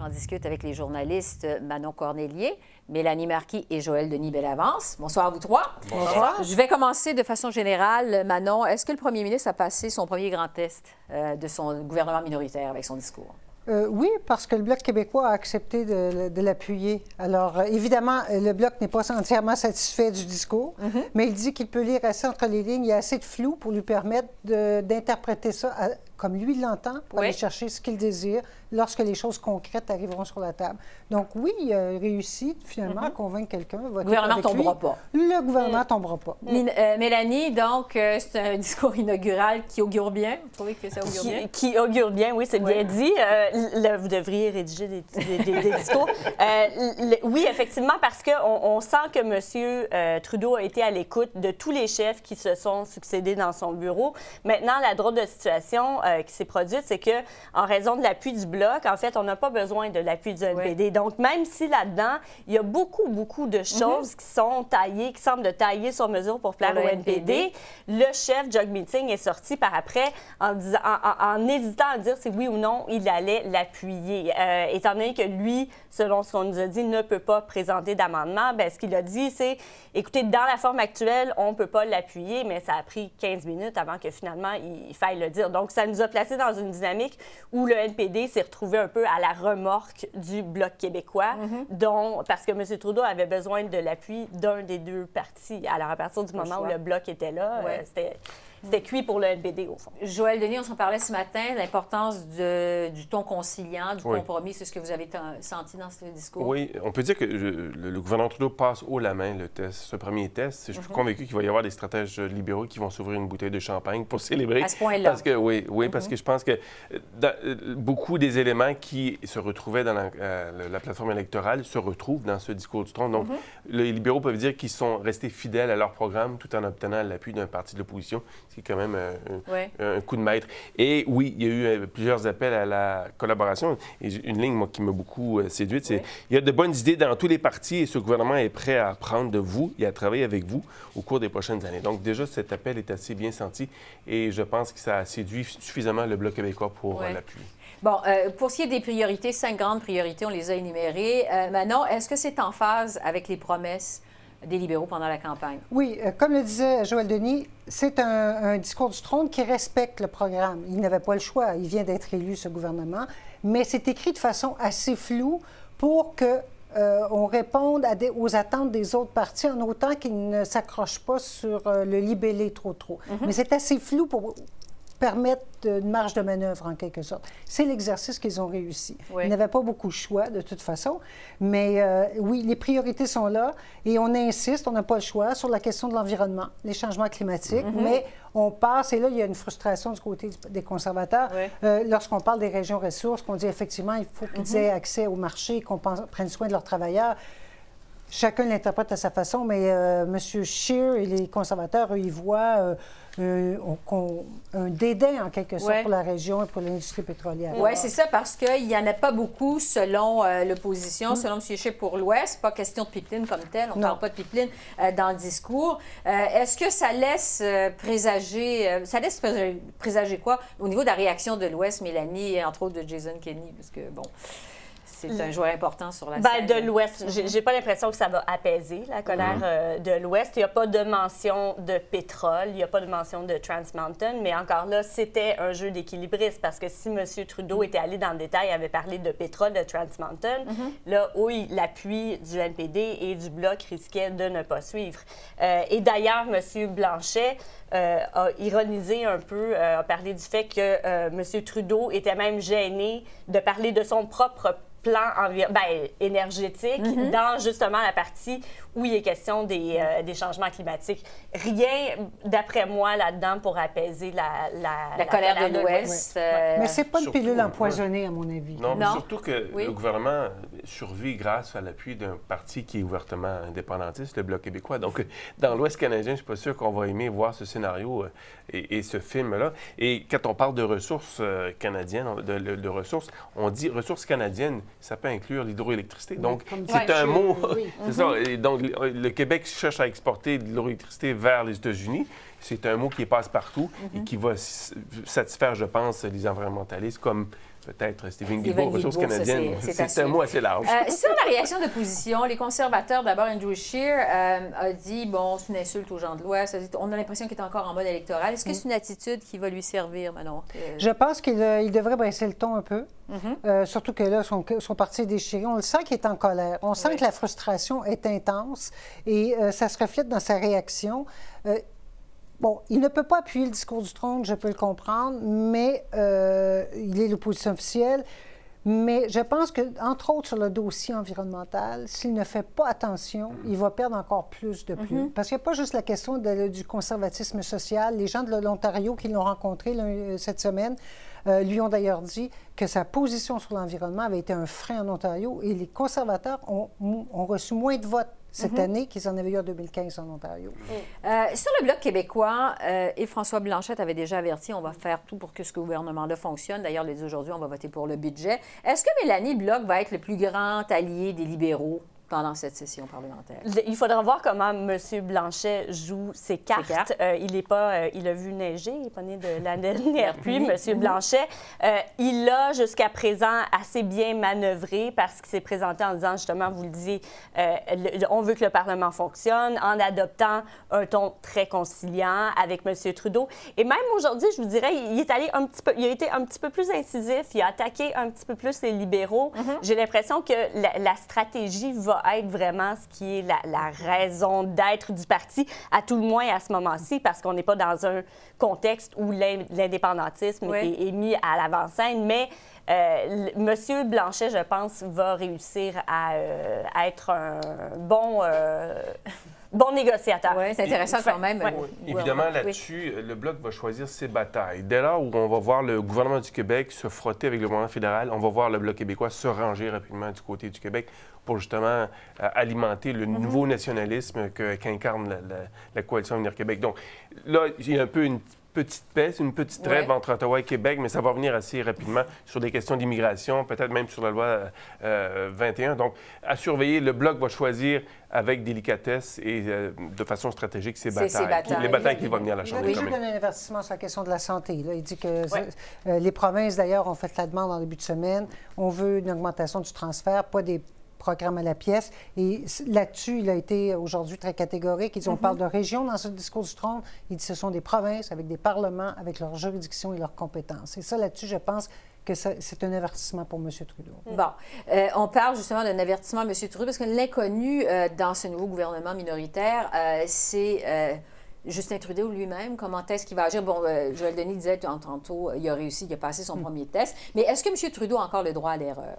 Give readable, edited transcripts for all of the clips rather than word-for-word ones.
j'en discute avec les journalistes Manon Cornelier, Mélanie Marquis et Joël Denis Bellavance. Bonsoir à vous trois. Bonsoir. Je vais commencer de façon générale. Manon, est-ce que le premier ministre a passé son premier grand test de son gouvernement minoritaire avec son discours? Oui, parce que le Bloc québécois a accepté de l'appuyer. Alors, évidemment, le Bloc n'est pas entièrement satisfait du discours, mais il dit qu'il peut lire assez entre les lignes. Il y a assez de flou pour lui permettre d'interpréter ça comme lui l'entend, pour aller chercher ce qu'il désire lorsque les choses concrètes arriveront sur la table. Donc oui, il a réussi finalement à convaincre quelqu'un. Le gouvernement ne tombera pas. Le gouvernement ne tombera pas. Mélanie, donc, c'est un discours inaugural qui augure bien. Vous trouvez que ça augure bien? Qui augure bien, oui, c'est bien dit. Vous devriez rédiger des discours. Oui, effectivement, parce qu'on sent que M. Trudeau a été à l'écoute de tous les chefs qui se sont succédés dans son bureau. Maintenant, la drôle de situation qui s'est produite, c'est que en raison de l'appui du Bloc, en fait, on n'a pas besoin de l'appui du NPD. Oui. Donc, même si là-dedans, il y a beaucoup de choses qui sont taillées, qui semblent de tailler sur mesure pour plaire au NPD, le chef Jog Meeting est sorti par après en hésitant à dire si oui ou non il allait l'appuyer. Étant donné que lui, selon ce qu'on nous a dit, ne peut pas présenter d'amendement, bien, ce qu'il a dit, c'est, écoutez, dans la forme actuelle, on ne peut pas l'appuyer, mais ça a pris 15 minutes avant que finalement il faille le dire. Donc, ça nous a placés dans une dynamique où le NPD s'est retrouvé un peu à la remorque du Bloc québécois, parce que M. Trudeau avait besoin de l'appui d'un des deux partis. Alors, à partir du moment où le Bloc était là, c'était cuit pour le NPD, au fond. Joël Denis, on s'en parlait ce matin, l'importance du ton conciliant, du compromis. C'est ce que vous avez senti dans ce discours? Oui, on peut dire que le gouvernement Trudeau passe haut la main ce premier test. Je suis convaincu qu'il va y avoir des stratèges libéraux qui vont s'ouvrir une bouteille de champagne pour célébrer. À ce point-là? Parce que, parce que je pense que beaucoup des éléments qui se retrouvaient dans la plateforme électorale se retrouvent dans ce discours du trône. Donc, les libéraux peuvent dire qu'ils sont restés fidèles à leur programme tout en obtenant l'appui d'un parti de l'opposition, ce qui est quand même un coup de maître. Et oui, il y a eu plusieurs appels à la collaboration. Et une ligne, moi, qui m'a beaucoup séduite, c'est il y a de bonnes idées dans tous les partis et ce gouvernement est prêt à prendre de vous et à travailler avec vous au cours des prochaines années. Donc, déjà, cet appel est assez bien senti et je pense que ça a séduit suffisamment le Bloc québécois pour l'appuyer. Bon, pour ce qui est des priorités, 5 grandes priorités, on les a énumérées. Manon, est-ce que c'est en phase avec les promesses des libéraux pendant la campagne? Oui, comme le disait Joël Denis, c'est un discours du trône qui respecte le programme. Il n'avait pas le choix. Il vient d'être élu, ce gouvernement. Mais c'est écrit de façon assez floue pour que on réponde aux attentes des autres partis en autant qu'ils ne s'accrochent pas sur le libellé trop. Mais c'est assez flou pour permettre une marge de manœuvre, en quelque sorte. C'est l'exercice qu'ils ont réussi. Oui. Ils n'avaient pas beaucoup de choix, de toute façon. Mais oui, les priorités sont là et on insiste, on n'a pas le choix, sur la question de l'environnement, les changements climatiques. Mais on passe, et là, il y a une frustration du côté des conservateurs. Lorsqu'on parle des régions ressources, qu'on dit effectivement, il faut qu'ils aient accès au marché, qu'on prenne soin de leurs travailleurs. Chacun l'interprète à sa façon, mais M. Scheer et les conservateurs, eux, ils voient un dédain, en quelque sorte, pour la région et pour l'industrie pétrolière. Oui, c'est ça, parce qu'il n'y en a pas beaucoup, selon l'opposition, selon M. Scheer pour l'Ouest. Pas question de pipeline comme tel, on ne parle pas de pipeline dans le discours. Est-ce que ça laisse présager quoi au niveau de la réaction de l'Ouest, Mélanie, et entre autres de Jason Kenney, parce que, bon... C'est un joueur important sur la scène. De l'Ouest. J'ai pas l'impression que ça va apaiser la colère de l'Ouest. Il n'y a pas de mention de pétrole, il n'y a pas de mention de Trans Mountain, mais encore là, c'était un jeu d'équilibriste parce que si M. Trudeau était allé dans le détail, avait parlé de pétrole, de Trans Mountain, là, oui, l'appui du NPD et du Bloc risquait de ne pas suivre. Et d'ailleurs, M. Blanchet a ironisé un peu, a parlé du fait que M. Trudeau était même gêné de parler de son propre plan énergétique dans justement la partie où il est question des changements climatiques. Rien, d'après moi, là-dedans pour apaiser la colère de l'Ouest. Mais c'est pas une pilule empoisonnée, à mon avis. Non, mais surtout que le gouvernement survit grâce à l'appui d'un parti qui est ouvertement indépendantiste, le Bloc québécois. Donc, dans l'Ouest canadien, je ne suis pas sûr qu'on va aimer voir ce scénario et ce film-là. Et quand on parle de ressources canadiennes, de ressources, on dit ressources canadiennes, ça peut inclure l'hydroélectricité. Donc, c'est un mot. C'est ça. Et donc, le Québec cherche à exporter de l'hydroélectricité vers les États-Unis. c'est un mot qui passe partout et qui va satisfaire, je pense, les environnementalistes comme peut-être Stephen Guilbeault, Ressources canadiennes. C'est un mot assez large. Sur la réaction d'opposition, les conservateurs, d'abord, Andrew Scheer a dit, bon, c'est une insulte aux gens de l'Ouest. On a l'impression qu'il est encore en mode électoral. Est-ce que c'est une attitude qui va lui servir, Manon? Je pense qu'il devrait baisser le ton un peu. Surtout que là, son parti est déchiré. On le sent qu'il est en colère. On sent que la frustration est intense et ça se reflète dans sa réaction. Bon, il ne peut pas appuyer le discours du trône, je peux le comprendre, mais il est l'opposition officielle. Mais je pense que, entre autres, sur le dossier environnemental, s'il ne fait pas attention, il va perdre encore plus de plus. Parce qu'il n'y a pas juste la question du conservatisme social. Les gens de l'Ontario qui l'ont rencontré cette semaine lui ont d'ailleurs dit que sa position sur l'environnement avait été un frein en Ontario et les conservateurs ont reçu moins de votes cette année qu'ils en avaient eu en 2015 en Ontario. Sur le Bloc québécois, et François Blanchet avait déjà averti, on va faire tout pour que ce gouvernement-là fonctionne. D'ailleurs, il a dit aujourd'hui, on va voter pour le budget. Est-ce que, Mélanie, le Bloc va être le plus grand allié des libéraux pendant cette session parlementaire? Il faudra voir comment M. Blanchet joue ses cartes. Il a vu neiger, il n'est pas né de la dernière pluie, M. Blanchet. Il a jusqu'à présent assez bien manœuvré parce qu'il s'est présenté en disant, justement, vous le disiez, on veut que le Parlement fonctionne, en adoptant un ton très conciliant avec M. Trudeau. Et même aujourd'hui, je vous dirais, il a été un petit peu plus incisif, il a attaqué un petit peu plus les libéraux. J'ai l'impression que la stratégie va être vraiment ce qui est la raison d'être du parti, à tout le moins à ce moment-ci, parce qu'on n'est pas dans un contexte où l'indépendantisme est mis à l'avant-scène, mais M. Blanchet, je pense, va réussir à être un bon négociateur. Oui, c'est intéressant quand même. Évidemment, là-dessus, le Bloc va choisir ses batailles. Dès lors où on va voir le gouvernement du Québec se frotter avec le gouvernement fédéral, on va voir le Bloc québécois se ranger rapidement du côté du Québec pour justement alimenter le nouveau nationalisme qu'incarne la coalition Avenir Québec. Donc là, il y a un peu une petite paix, une petite trêve entre Ottawa et Québec, mais ça va venir assez rapidement sur des questions d'immigration, peut-être même sur la loi 21. Donc, à surveiller, le Bloc va choisir avec délicatesse et de façon stratégique ses batailles. Les batailles qui vont venir à la Chambre des communes. Il a déjà donné un avertissement sur la question de la santé. Là. Il dit que les provinces, d'ailleurs, ont fait la demande en début de semaine. On veut une augmentation du transfert, pas des programme à la pièce. Et là-dessus, il a été aujourd'hui très catégorique. Il dit, on parle de régions dans ce discours du trône. Il dit, ce sont des provinces avec des parlements, avec leurs juridictions et leurs compétences. Et ça, là-dessus, je pense que c'est un avertissement pour M. Trudeau. Bon, on parle justement d'un avertissement à M. Trudeau parce que l'inconnu dans ce nouveau gouvernement minoritaire, c'est Justin Trudeau lui-même. Comment est-ce qu'il va agir? Bon, Joël Denis disait tantôt, il a réussi, il a passé son premier test. Mais est-ce que M. Trudeau a encore le droit à l'erreur?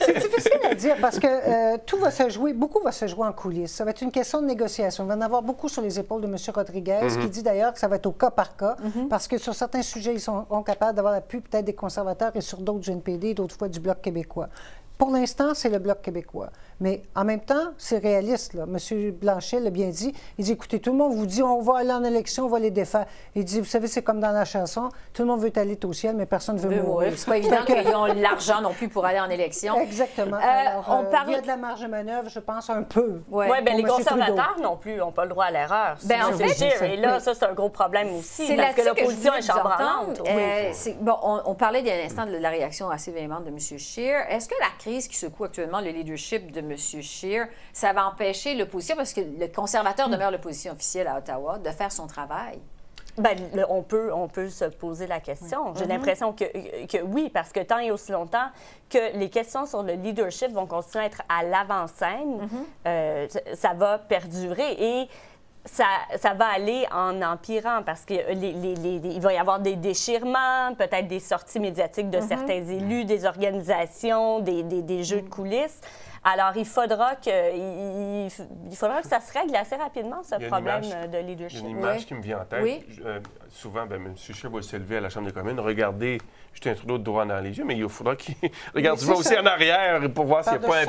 C'est difficile à dire parce que tout va se jouer, beaucoup va se jouer en coulisses. Ça va être une question de négociation. Il va en avoir beaucoup sur les épaules de M. Rodriguez, qui dit d'ailleurs que ça va être au cas par cas, parce que sur certains sujets, ils seront capables d'avoir l'appui peut-être des conservateurs et sur d'autres du NPD, d'autres fois du Bloc québécois. Pour l'instant, c'est le Bloc québécois. Mais en même temps, c'est réaliste. Là. M. Blanchet l'a bien dit. Il dit, écoutez, tout le monde vous dit, on va aller en élection, on va les défaire. Il dit, vous savez, c'est comme dans la chanson, tout le monde veut aller au ciel, mais personne ne veut mourir. C'est pas évident qu'ils ont l'argent non plus pour aller en élection. Exactement. Alors, il y a de la marge de manœuvre, je pense, un peu. Oui, bien, les conservateurs non plus n'ont pas le droit à l'erreur. Bien, en fait, et là, ça, c'est un gros problème aussi, parce que l'opposition est chambranlante. Bon, on parlait il y a un instant de la réaction assez véhémente de M. Scheer. Est-ce que la crise qui secoue actuellement le leadership de M. Scheer, ça va empêcher l'opposition, parce que le conservateur demeure l'opposition officielle à Ottawa, de faire son travail? Bien, on peut se poser la question. J'ai l'impression que oui, parce que tant et aussi longtemps que les questions sur le leadership vont continuer à être à l'avant-scène, ça va perdurer et ça va aller en empirant parce qu'il va y avoir des déchirements, peut-être des sorties médiatiques de certains élus, des organisations, des jeux de coulisses. Alors, il faudra que ça se règle assez rapidement, ce problème de leadership. Il y a une image qui me vient en tête. Oui. Souvent, M. Scheer va se lever à la Chambre des communes, regarder Justin Trudeau de droit dans les yeux, mais il faudra qu'il regarde souvent aussi en arrière pour voir s'il n'y a pas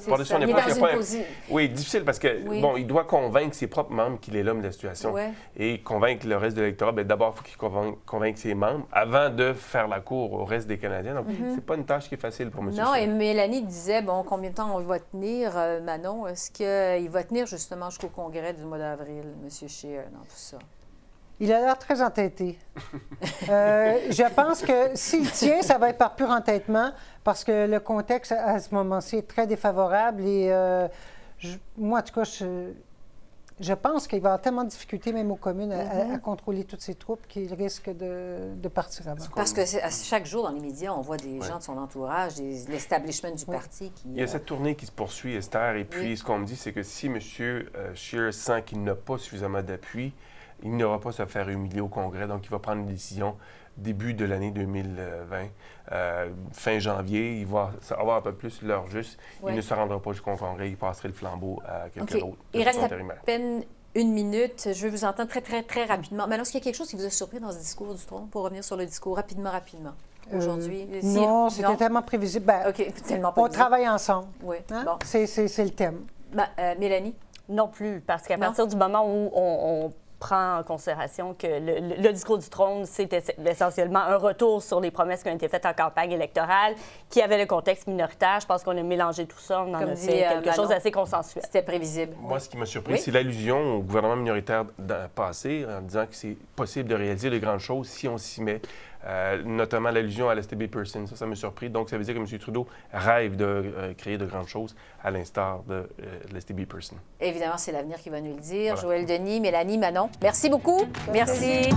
Par-dessus son épaule. Oui, difficile parce que, bon, il doit convaincre ses propres membres qu'il est l'homme de la situation et convaincre le reste de l'électorat. Bien, d'abord, il faut qu'il convainque ses membres avant de faire la cour au reste des Canadiens. Donc, c'est pas une tâche qui est facile pour M. Scheer. Non, et Mélanie disait, bon, combien de temps on va tenir, Manon? Est-ce qu'il va tenir justement jusqu'au congrès du mois d'avril, M. Scheer, dans tout ça? Il a l'air très entêté. Je pense que s'il tient, ça va être par pur entêtement, parce que le contexte à ce moment-ci est très défavorable. Et moi, en tout cas, je pense qu'il va avoir tellement de difficultés, même aux communes, à contrôler toutes ces troupes qu'il risque de partir avant. Parce que chaque jour, dans les médias, on voit des gens de son entourage, l'establishment du parti qui... Il y a cette tournée qui se poursuit, Esther, et puis ce qu'on me dit, c'est que si M. Scheer sent qu'il n'a pas suffisamment d'appui, il n'aura pas à se faire humilier au Congrès, donc il va prendre une décision début de l'année 2020. Fin janvier, il va avoir un peu plus l'heure juste. Il ne se rendra pas jusqu'au Congrès, il passerait le flambeau à quelqu'un d'autre. Il reste à peine une minute. Je veux vous entendre très, très, très rapidement. Mais alors, est-ce qu'il y a quelque chose qui vous a surpris dans ce discours du trône, pour revenir sur le discours rapidement, aujourd'hui? Non, c'était tellement prévisible. Ben, tellement on travaille ensemble. Oui. Hein? Bon. C'est le thème. Mélanie? Non plus, parce qu'à partir du moment où on prend en considération que le discours du trône, c'était essentiellement un retour sur les promesses qui ont été faites en campagne électorale, qui avaient le contexte minoritaire. Je pense qu'on a mélangé tout ça, on en a fait quelque chose d'assez consensuel. C'était prévisible. Moi, ce qui m'a surpris, c'est l'allusion au gouvernement minoritaire passé, en disant que c'est possible de réaliser de grandes choses si on s'y met. Notamment l'allusion à l'STB Person. Ça m'a surpris. Donc, ça veut dire que M. Trudeau rêve de créer de grandes choses, à l'instar de l'STB Person. Évidemment, c'est l'avenir qui va nous le dire. Voilà. Joël Denis, Mélanie, Manon, merci beaucoup. Merci.